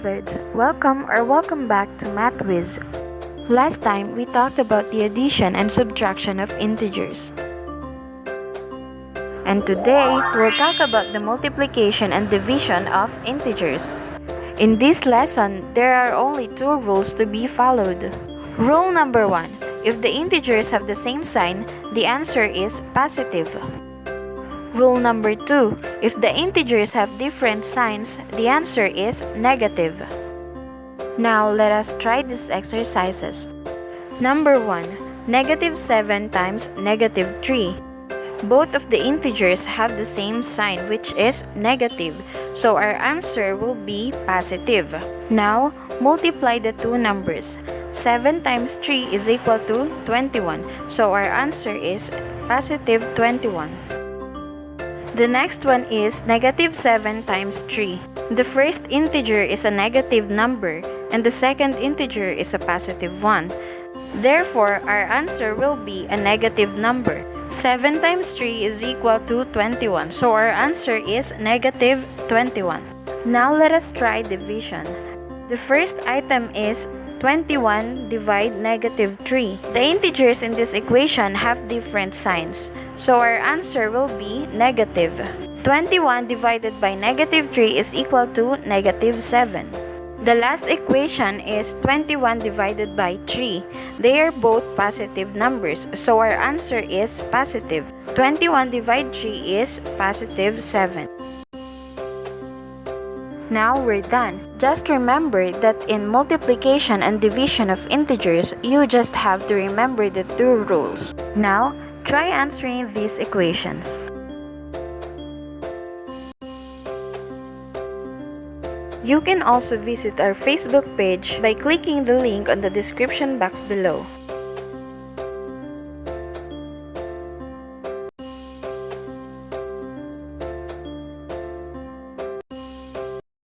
Wizards! Welcome back to Math Wiz. Last time, we talked about the addition and subtraction of integers. And today, we'll talk about the multiplication and division of integers. In this lesson, there are only two rules to be followed. Rule number 1. If the integers have the same sign, the answer is positive. Rule number 2. If the integers have different signs, the answer is negative. Now, let us try these exercises. Number 1. Negative 7 times negative 3. Both of the integers have the same sign, which is negative, so our answer will be positive. Now, multiply the two numbers. 7 times 3 is equal to 21, so our answer is positive 21. The next one is negative 7 times 3. The first integer is a negative number, and the second integer is a positive one. Therefore, our answer will be a negative number. 7 times 3 is equal to 21, so our answer is negative 21. Now let us try division. The first item is 21 divide negative 3. The integers in this equation have different signs, so our answer will be negative. 21 divided by negative 3 is equal to negative 7. The last equation is 21 divided by 3. They are both positive numbers, so our answer is positive. 21 divided 3 is positive 7. Now we're done. Just remember that in multiplication and division of integers, you just have to remember the two rules. Now, try answering these equations. You can also visit our Facebook page by clicking the link on the description box below.